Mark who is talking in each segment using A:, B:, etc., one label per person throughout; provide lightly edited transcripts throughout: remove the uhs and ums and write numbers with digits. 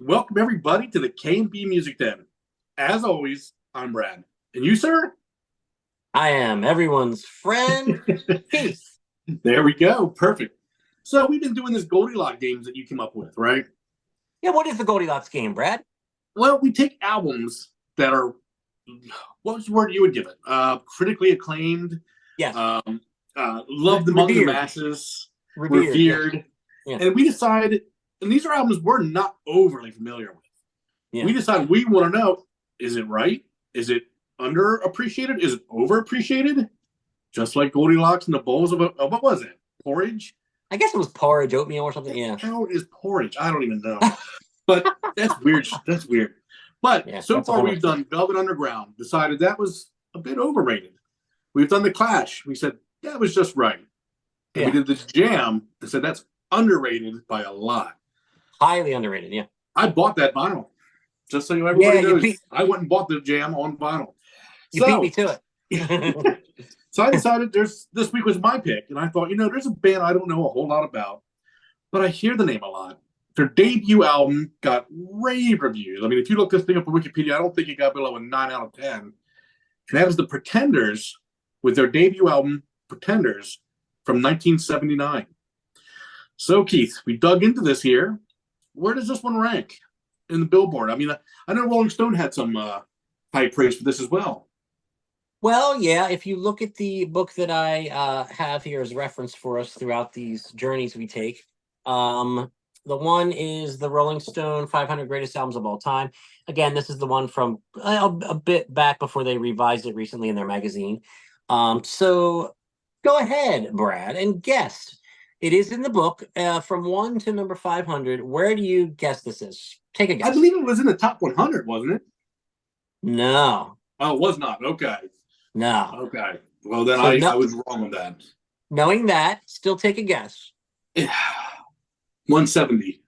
A: Welcome everybody to the K&B Music Den. As always, I'm Brad. And you, sir?
B: I am everyone's friend, Keith.
A: There we go. Perfect. So we've been doing this Goldilocks games that you came up with, right?
B: Yeah, what is the Goldilocks game, Brad?
A: Well, we take albums that are, what's the word you would give it? Critically acclaimed,
B: Yes,
A: um, loved among the
B: revered,
A: masses,
B: revered. Yeah,
A: revered.
B: yeah,
A: And we decided, and these are albums we're not overly familiar with.
B: yeah.
A: We decided we want to know, is it right? Is it underappreciated? Is it overappreciated? Just like Goldilocks and the bowls of what was it? Porridge?
B: I guess it was porridge, oatmeal, or something. Yeah,
A: How is porridge? I don't even know. But that's weird. That's weird. But
B: yeah.
A: so
B: That's a
A: far
B: whole
A: we've
B: other thing.
A: done Velvet Underground. Decided that was a bit overrated. We've done the Clash. We said that was just right. And we
B: Yeah,
A: did the Jam and said that's underrated by a lot.
B: highly underrated. Yeah,
A: I bought that vinyl. Just so
B: yeah.
A: everybody
B: You
A: knows,
B: beat
A: I went and bought the Jam on vinyl.
B: you beat me
A: So
B: to it.
A: so I decided this week was my pick, and I thought, there's a band I don't know a whole lot about, but I hear the name a lot. Their debut album got rave reviews. I mean, if you look this thing up on Wikipedia, I don't think it got below a 9 out of 10. And that was the Pretenders with their debut album, Pretenders, from 1979. So, Keith, we dug into this here. Where does this one rank in the Billboard? I mean, I know Rolling Stone had some high praise for this as well.
B: Well, yeah. If you look at the book that I have here as reference for us throughout these journeys we take, um, the one is the Rolling Stone 500 Greatest Albums of All Time. Again, this is the one from a bit back before they revised it recently in their magazine. So go ahead, Brad, and guess. It is in the book from 1 to number 500. Where do you guess this is? Take a
A: I
B: guess.
A: believe it was in the top 100, wasn't it?
B: No,
A: Oh, it was not. Okay.
B: no.
A: Okay. Well, then
B: So
A: I
B: no,
A: was wrong on that.
B: knowing that, still take a guess.
A: 170.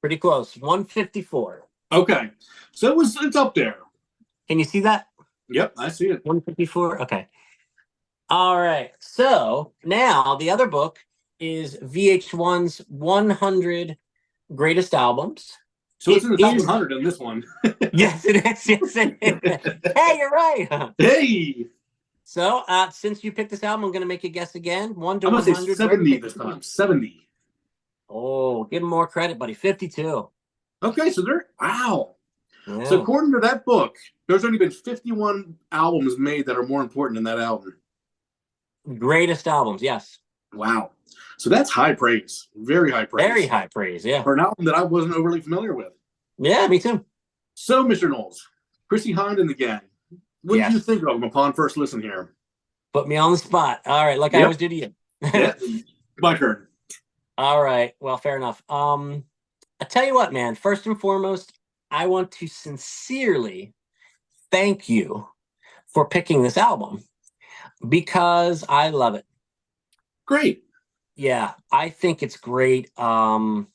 B: Pretty close. 154.
A: Okay. So it's up there.
B: Can you see that?
A: Yep, I see it.
B: 154. Okay. All right. So now the other book is VH1's 100 Greatest Albums.
A: So it's
B: It
A: in the top
B: is.
A: 100 in this one.
B: Yes, it is. Yes, it is. Hey, you're right.
A: Hey,
B: So since you picked this album, I'm going to make a guess again. 1 to
A: I'm going to say
B: 100. Where do you
A: 70
B: think
A: this
B: this one
A: time.
B: is?
A: 70.
B: Oh, give him more credit, buddy. 52.
A: Okay, so wow. So
B: Yeah.
A: according to that book, there's only been 51 albums made that are more important than that album.
B: Greatest albums. Yes.
A: Wow. So that's high praise. Very high
B: Very
A: praise.
B: high praise. Yeah.
A: For an album that I wasn't overly familiar with.
B: Yeah, me too.
A: So, Mr. Knowles, Chrissy Hind and the gang. What did you
B: Yes.
A: think of them upon first listen here?
B: Put me on the spot. All right, like I
A: Yep.
B: always do to you.
A: Yeah. My turn.
B: All right. Well, fair enough. I tell you what, man. First and foremost, I want to sincerely thank you for picking this album because I love it.
A: Great.
B: Yeah, I think it's great. I'll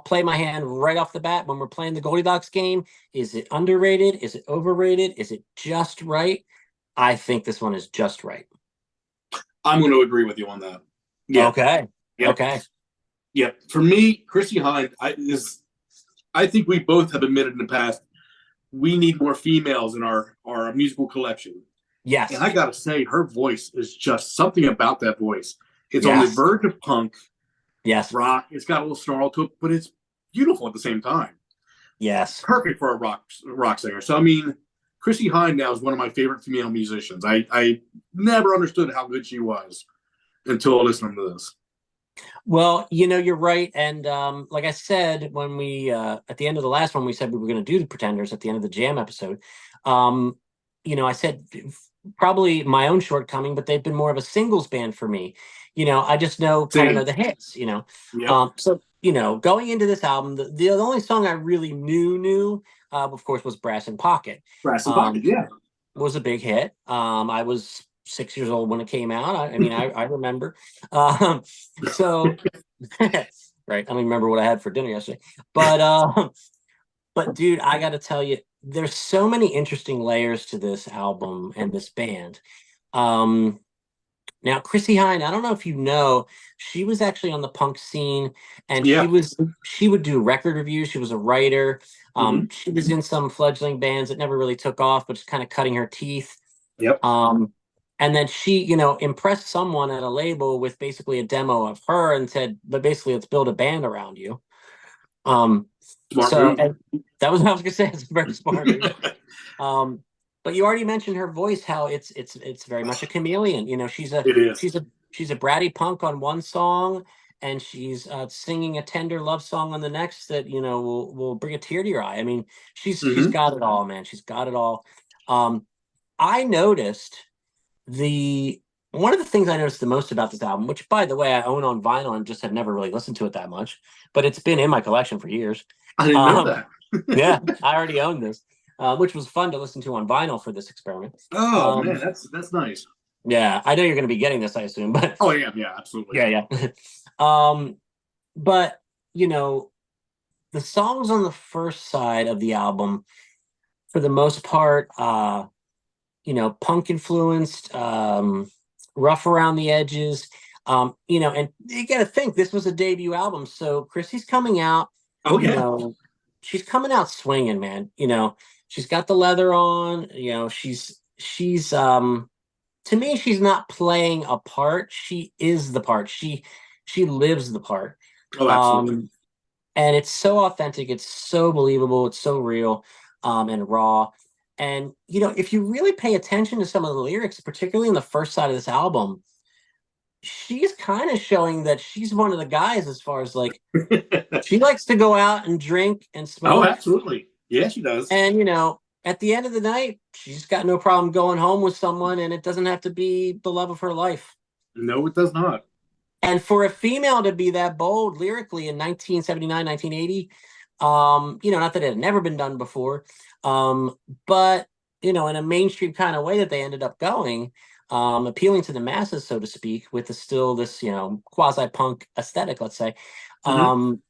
B: play my hand right off the bat when we're playing the Goldilocks game. Is it underrated? Is it overrated? Is it just right? I think this one is just right.
A: I'm going to agree with you on that. Yeah.
B: Okay.
A: Yep.
B: Okay.
A: Yep. For me, Chrissy Hind I think we both have admitted in the past we need more females in our musical collection. And
B: Yes.
A: I got to say, her voice is just something about that voice. It's on the
B: Yes.
A: verge of punk,
B: Yes.
A: rock. It's got a little snarl to it, but it's beautiful at the same time.
B: Yes.
A: Perfect for a rock singer. So, I mean, Chrissy Hind now is one of my favorite female musicians. I never understood how good she was until listening to this.
B: Well, you're right. And like I said, when we at the end of the last one, we said we were going to do the Pretenders at the end of the Jam episode. I said probably my own shortcoming, but they've been more of a singles band for me. I just kind of know the hits.
A: Yep.
B: So going into this album, the only song I really knew, of course, was Brass in Pocket.
A: Brass and Pocket, yeah.
B: Was a big hit. I was 6 years old when it came out. I remember. So right, I don't remember what I had for dinner yesterday. But dude, I got to tell you, there's so many interesting layers to this album and this band. Now, Chrissy Hine, I don't know if you know, she was actually on the punk scene, and
A: Yeah.
B: she would do record reviews. She was a writer.
A: Hmm.
B: She was in some fledgling bands that never really took off, but just kind of cutting her teeth.
A: Yep.
B: Um, and then she, impressed someone at a label with basically a demo of her and said, but basically, let's build a band around you. Um,
A: Smart
B: so
A: move.
B: and that was what I was gonna say. It's a very smart move. Um, but you already mentioned her voice, how it's very much a chameleon.
A: It is.
B: She's a bratty punk on one song, and she's singing a tender love song on the next that will bring a tear to your eye. I mean, she's
A: Hmm.
B: got it all, man. She's got it all. Um, I noticed the one of the things I noticed the most about this album, which by the way I own on vinyl and just have never really listened to it that much, but it's been in my collection for years.
A: I didn't know
B: Um,
A: that.
B: yeah, I already own this, which was fun to listen to on vinyl for this experiment.
A: Oh man,
B: Um,
A: that's nice.
B: yeah, I know you're going to be getting this, I assume, but
A: Oh yeah, yeah, absolutely.
B: yeah, yeah. um, but you know, the songs on the first side of the album, for the most part, punk influenced, rough around the edges. And you got to think this was a debut album, so Chrissy's coming out.
A: Oh
B: You
A: yeah.
B: know, she's coming out swinging, man. She's got the leather on. She's to me, she's not playing a part. She is the part. She lives the part.
A: Oh, absolutely.
B: Um, and it's so authentic, it's so believable, it's so real, and raw. And if you really pay attention to some of the lyrics, particularly in the first side of this album, she's kind of showing that she's one of the guys, as far as like, she likes to go out and drink and
A: Oh,
B: smoke.
A: absolutely. Yeah, she does.
B: And at the end of the night, she's got no problem going home with someone, and it doesn't have to be the love of her life.
A: No, it does not.
B: And for a female to be that bold lyrically in 1979, 1980, not that it had never been done before, but, in a mainstream kind of way that they ended up going, appealing to the masses, so to speak, with still this, quasi punk aesthetic, let's say,
A: Hmm.
B: um,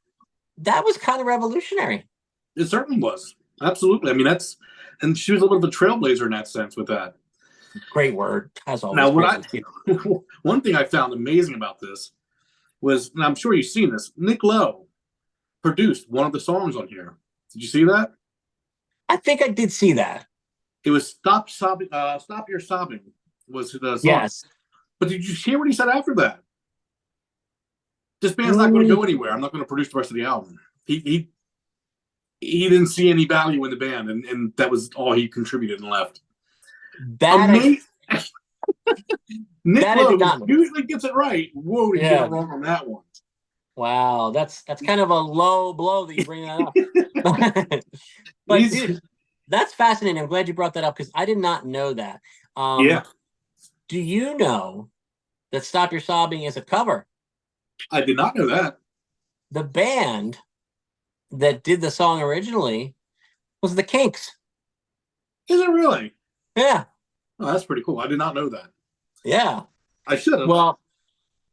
B: that was kind of revolutionary.
A: It certainly was. Absolutely. I mean, and she was a little bit of a trailblazer in that sense with that.
B: Great word, as
A: Now,
B: always. Great word.
A: one thing I found amazing about this was, and I'm sure you've seen this, Nick Lowe produced one of the songs on here. Did you see that?
B: I think I did see that.
A: It was "Stop Sobbing," "Stop Your Sobbing" was the song.
B: Yes.
A: But did you hear what he said after that? This band's not going to
B: Mm,
A: go anywhere. I'm not going to produce the rest of the album. He didn't see any value in the band, and that was all he contributed and left.
B: that I
A: Amazing. Nick
B: that I did
A: Lowe
B: not know.
A: usually gets it right. Whoa, did he get it
B: Yeah.
A: wrong on that one?
B: Wow, that's kind of a low blow that you bring that up. But
A: He's
B: dude, that's fascinating. I'm glad you brought that up because I did not know that.
A: Yeah,
B: Do you know that "Stop Your Sobbing" is a cover?
A: I did not know that.
B: The band that did the song originally was the Kinks.
A: Is it really?
B: Yeah,
A: Oh, that's pretty cool. I did not know that.
B: yeah.
A: I should have.
B: Well,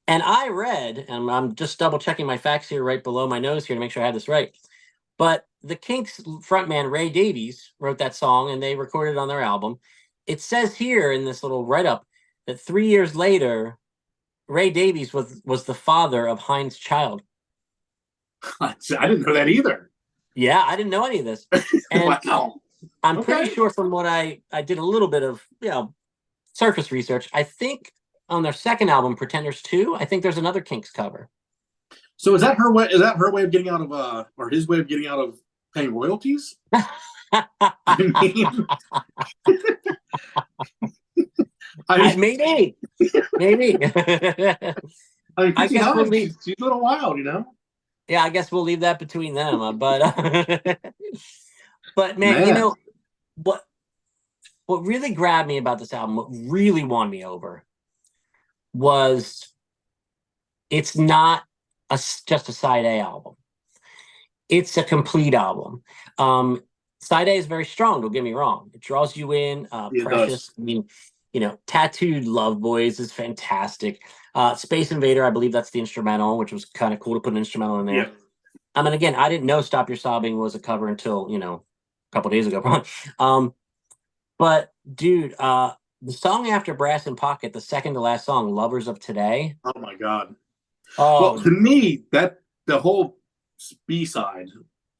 B: and I read, and I'm just double checking my facts here right below my nose here to make sure I have this right. But the Kinks frontman Ray Davies wrote that song and they recorded it on their album. It says here in this little write up that 3 years later, Ray Davies was the father of Heinz Child.
A: I didn't know that either.
B: Yeah, I didn't know any of this. And
A: Wow.
B: I'm pretty
A: Okay.
B: sure from what I did a little bit of, surface research, I think on their second album, Pretenders 2, I think there's another Kinks cover.
A: So is that her way? Is that her way of getting out of or his way of getting out of paying royalties? I mean, I mean,
B: Maybe, maybe.
A: I mean,
B: I
A: Chrissy
B: guess we'll
A: Hines,
B: leave.
A: she's a little wild, you know.
B: Yeah, I guess we'll leave that between them. But but man,
A: Man,
B: what what really grabbed me about this album, what really won me over, was it's not just a side A album. It's a complete album. Um, Side A is very strong. Don't get me wrong. It draws you in.
A: it does.
B: Precious. I mean, Tattooed Love Boys is fantastic. Space Invader, I believe that's the instrumental, which was kind of cool to put an instrumental in
A: Yeah.
B: there. I mean, again, I didn't know "Stop Your Sobbing" was a cover until a couple days ago, probably. But dude, The song after Brass and Pocket, the second to last song, "Lovers of Today."
A: Oh my god. Well,
B: Oh
A: to me, that the whole B side,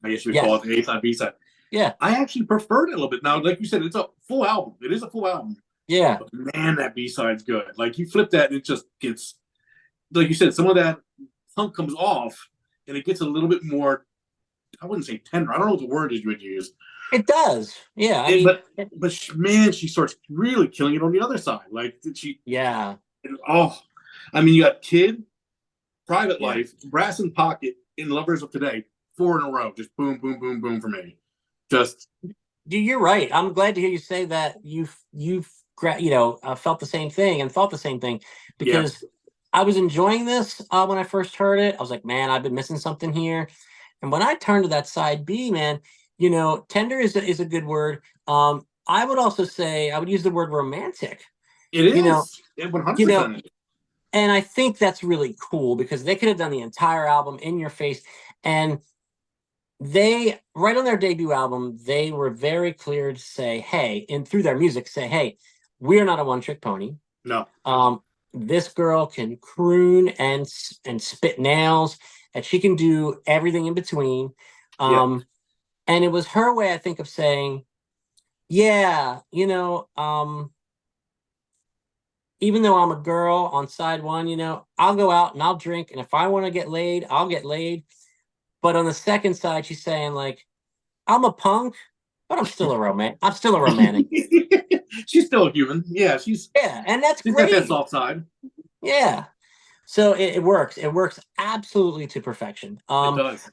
A: I guess you would call
B: yes,
A: it the A side, B side.
B: yeah,
A: I actually preferred it a little bit. Now, like you said, it's a full album. It is a full album.
B: yeah.
A: But man, that B side's good. Like you flip that and it just gets, like you said, some of that punk comes off and it gets a little bit more, I wouldn't say tender. I don't know what the word is you would use.
B: It does. Yeah, I
A: It,
B: mean,
A: but man, she starts really killing it on the other side. Like she,
B: yeah,
A: oh, I mean, you got Kid, Private
B: yeah.
A: Life, Brass and Pocket, and Lovers of Today, 4 in a row. Just boom, boom, boom, boom for me. Just
B: You're right. I'm glad to hear you say that you've felt the same thing and thought the same thing,
A: yeah,
B: because I was enjoying this when I first heard it. I was like, man, I've been missing something here. And when I turned to that side B, man, tender is a good word. I would also say I would use the word romantic.
A: it
B: You know,
A: is. It
B: you know,
A: 100%.
B: and I think that's really cool because they could have done the entire album in your face. And they, right on their debut album, they were very clear to say, hey, and through their music, say, hey, we're not a one-trick pony.
A: No.
B: Um, this girl can croon and spit nails, and she can do everything in between.
A: Yep.
B: And it was her way, I think, of saying, yeah, even though I'm a girl on side one, I'll go out and I'll drink, and if I want to get laid, I'll get laid. But on the second side, she's saying like, I'm a punk, but I'm still a romantic. I'm still a romantic.
A: She's still a human. Yeah,
B: Yeah, and that's
A: she's got that
B: great.
A: soft side.
B: Yeah. So it works. It works absolutely to perfection.
A: It does.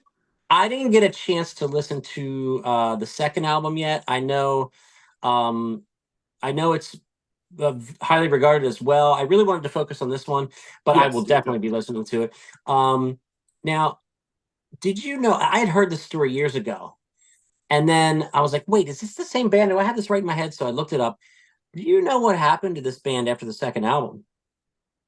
B: I didn't get a chance to listen to the second album yet. Um, I know it's highly regarded as well. I really wanted to focus on this one, but I will
A: Yes.
B: definitely be listening to it. Now, did you know I had heard this story years ago, and then I was like, "Wait, is this the same band? Do I have this right in my head?" So I looked it up. Do you know what happened to this band after the second album?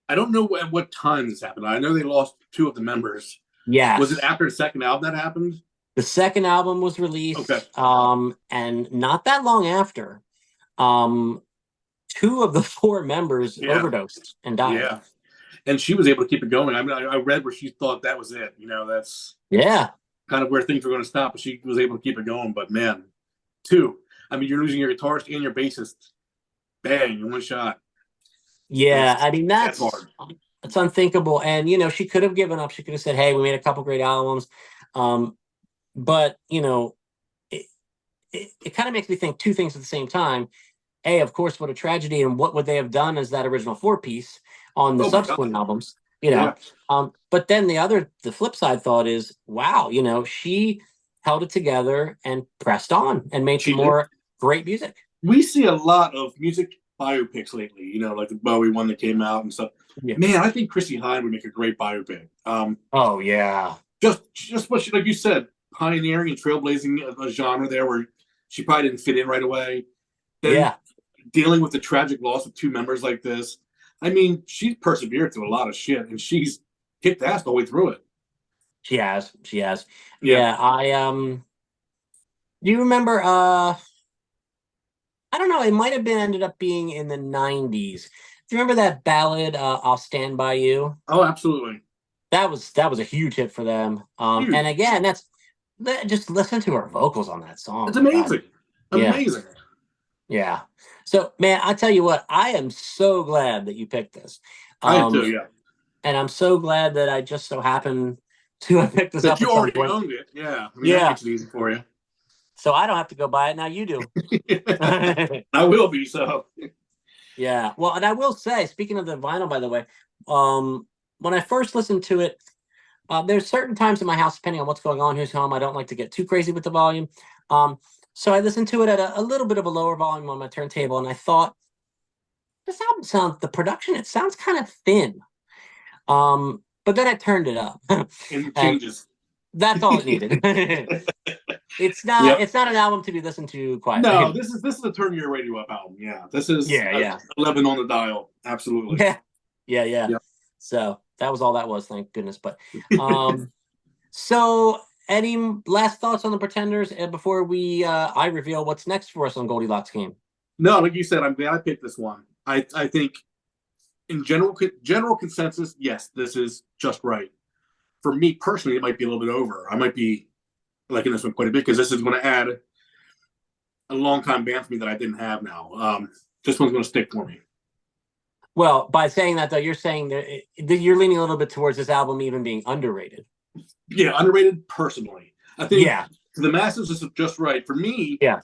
A: I don't know at what time this happened. I know they lost 2 of the members. Was it
B: Yes.
A: after the second album that happened?
B: The second album was
A: Okay.
B: released, and not that long after, um, two of the four members
A: Yeah.
B: overdosed and died.
A: Yeah. And she was able to keep it going. I mean, I read where she thought that was it. That's
B: Yeah.
A: kind of where things were going to stop, but she was able to keep it going. But man, 2. I mean, you're losing your guitarist and your bassist. Bang, in one shot.
B: Yeah. I mean,
A: That's hard.
B: it's unthinkable. And, she could have given up. She could have said, hey, we made a couple great albums. But, it kind of makes me think two things at the same time. A, of course, what a tragedy, and what would they have done as that original four piece on the
A: Oh my god.
B: subsequent albums,
A: Yeah.
B: But then the flip side thought is, wow, she held it together and pressed on and made some
A: She did.
B: more great music.
A: We see a lot of music biopics lately, like the Bowie one that came out and stuff.
B: Yeah.
A: Man, I think Chrissy Hynde would make a great biopic.
B: Oh yeah.
A: Just what she, like you said, pioneering and trailblazing a genre there where she probably didn't fit in right away. Then
B: Yeah.
A: dealing with the tragic loss of 2 members like this. I mean, she's persevered through a lot of shit and she's kicked ass the way through it.
B: She has. She has.
A: Yeah.
B: Yeah. Do you remember I don't know, it might have been ended up being in the 90s. Do you remember that ballad, I'll Stand By You?
A: Oh, absolutely.
B: That was a huge hit for them.
A: Huge.
B: And again, just listen to her vocals on that song.
A: It's
B: My God.
A: amazing.
B: Yeah.
A: Amazing.
B: Yeah. So, man, I tell you what, I am so glad that you picked this.
A: I am too, yeah.
B: And I'm so glad that I just so happened to have picked this
A: That
B: up
A: you
B: at some
A: already
B: point.
A: owned it. Yeah. I mean, that
B: Yeah.
A: makes it easy for you.
B: So I don't have to go buy it. Now you do.
A: I will be, so.
B: Yeah. Well, and I will say, speaking of the vinyl, by the way, when I first listened to it, there's certain times in my house, depending on what's going on, who's home, I don't like to get too crazy with the volume. So I listened to it at a little bit of a lower volume on my turntable, and I thought, this album the production, it sounds kind of thin. But then I turned it up.
A: And
B: And
A: changes.
B: that's all it needed. It's not
A: Yep.
B: it's not an album to be listened to
A: No,
B: quietly.
A: this is a turn your radio up album. Yeah. This is
B: Yeah.
A: 11 on the dial. Absolutely.
B: Yeah.
A: Yep.
B: So that was all that was, thank goodness. But so any last thoughts on the Pretenders before I reveal what's next for us on Goldilocks game?
A: No, like you said, I'm glad I picked this one. I think in general consensus, yes, this is just right. For me personally, it might be a little bit over. I might be liking this one quite a bit because this is going to add a long time band for me that I didn't have now. This one's going to stick for me.
B: Well, by saying that though, you're saying that you're leaning a little bit towards this album even being underrated.
A: Yeah, underrated personally. I think
B: Yeah.
A: for the masses, this is just right. For me,
B: Yeah.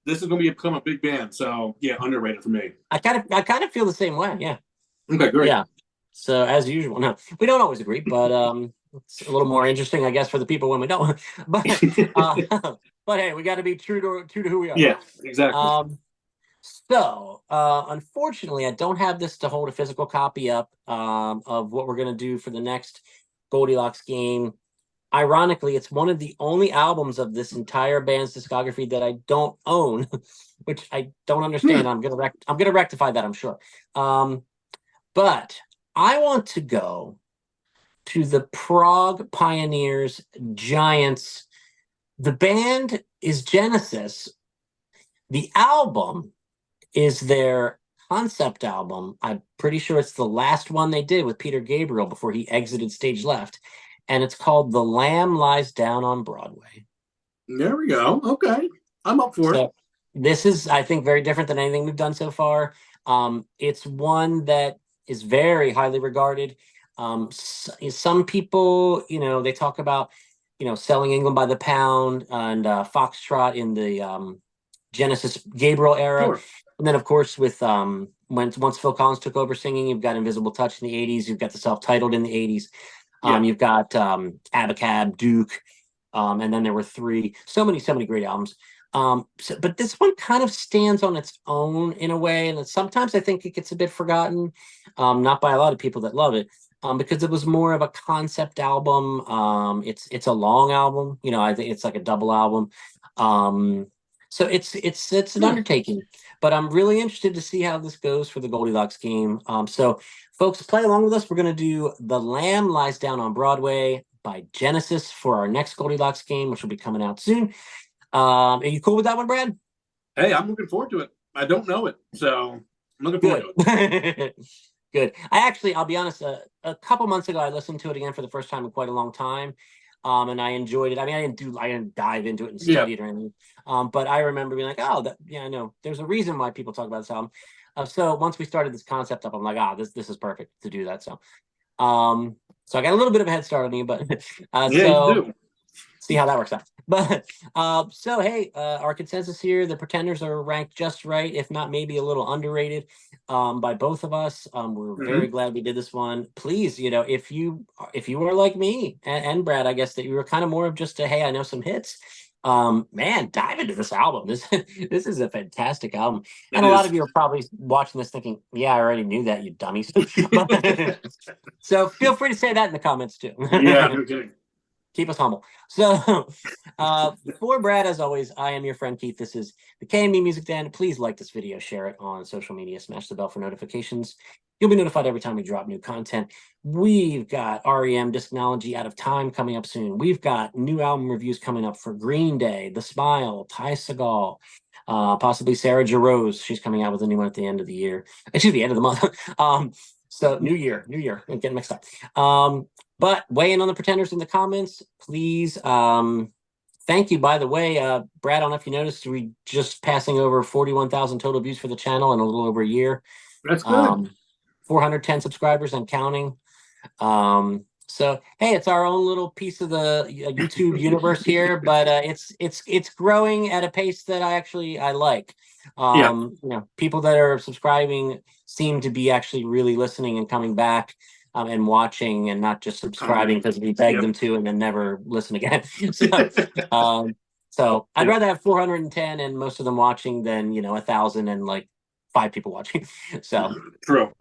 A: this is going to become a big band. So yeah, underrated for me.
B: I kind of feel the same way. Yeah.
A: Okay, great.
B: Yeah. So as usual, no, we don't always agree, but it's a little more interesting, I guess, for the people when we don't. But uh, but hey, we got to be true to who we are,
A: Yeah,
B: right?
A: exactly.
B: So unfortunately, I don't have this to hold a physical copy up of what we're gonna do for the next Goldilocks game. Ironically, it's one of the only albums of this entire band's discography that I don't own, which I don't
A: Hmm.
B: understand. I'm gonna rectify that, I'm sure. Um, but I want to go to the Prague Pioneers Giants. The band is Genesis. The album is their concept album. I'm pretty sure it's the last one they did with Peter Gabriel before he exited stage left. And it's called The Lamb Lies Down on Broadway.
A: There we go. Okay, I'm up for it.
B: So this is, I think, very different than anything we've done so far. It's one that is very highly regarded. Some people, they talk about, selling England by the pound and Foxtrot in the Genesis Gabriel era.
A: Sure.
B: And then, of course, with once Phil Collins took over singing, you've got Invisible Touch in the 80s. You've got the self-titled in the 80s.
A: Yeah.
B: You've got Abacab, Duke, and then there were three. So many great albums. But this one kind of stands on its own in a way, and sometimes I think it gets a bit forgotten, not by a lot of people that love it, because it was more of a concept album. It's a long album, I think it's like a double album. So it's an
A: Yeah.
B: undertaking, but I'm really interested to see how this goes for the Goldilocks game. So folks, play along with us. We're going to do The Lamb Lies Down on Broadway by Genesis for our next Goldilocks game, which will be coming out soon. Are you cool with that one, Brad?
A: Hey, I'm looking forward to it. I don't know it, so I'm looking forward
B: Good.
A: to it.
B: Good. I'll be honest, a couple months ago, I listened to it again for the first time in quite a long time. And I enjoyed it. I mean, I didn't dive into it and
A: Yeah.
B: study it or anything. But I remember being like, oh, I know. There's a reason why people talk about this album. So once we started this concept up, I'm like, this is perfect to do that. So I got a little bit of a head start on you, but
A: Yeah, you do.
B: see how that works out. But so hey, our consensus here: the Pretenders are ranked just right, if not maybe a little underrated, by both of us. We're very
A: Hmm.
B: glad we did this one. Please, if you were like me and Brad, I guess that you were kind of more of just a hey, I know some hits. Man, dive into this album. This is a fantastic album,
A: It
B: and a lot
A: is.
B: of you are probably watching this thinking, "Yeah, I already knew that, you dummies." So feel free to say that in the comments too.
A: Yeah, no kidding.
B: Keep us humble. So, for Brad, as always, I am your friend Keith. This is the KMB Music Den. Please like this video, share it on social media, smash the bell for notifications. You'll be notified every time we drop new content. We've got REM Discnology Out of Time coming up soon. We've got new album reviews coming up for Green Day, The Smile, Ty Segall, possibly Sarah Jarosz. She's coming out with a new one at the end of the year. Actually, the end of the month. So new year. I'm getting mixed up. But weigh in on the Pretenders in the comments, please. Thank you, by the way, Brad. I don't know if you noticed, we just passing over 41,000 total views for the channel in a little over a year.
A: That's good.
B: 410 subscribers and counting. So hey, it's our own little piece of the YouTube universe here, but it's growing at a pace that I like.
A: Yeah.
B: People that are subscribing seem to be actually really listening and coming back. And watching and not just subscribing
A: Commenting.
B: because we beg
A: Yep.
B: them to and then never listen again. So I'd
A: Yep.
B: rather have 410 and most of them watching than 1,000 and like 5 people watching. So
A: True.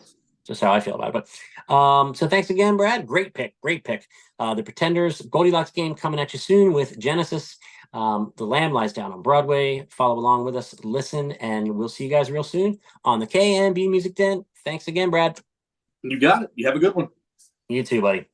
B: just how I feel about it. But so thanks again, Brad. Great pick. The Pretenders Goldilocks game coming at you soon with Genesis. The Lamb Lies Down on Broadway. Follow along with us, listen, and we'll see you guys real soon on the KMB Music Den. Thanks again, Brad.
A: You got it. You have a good one.
B: You too, buddy.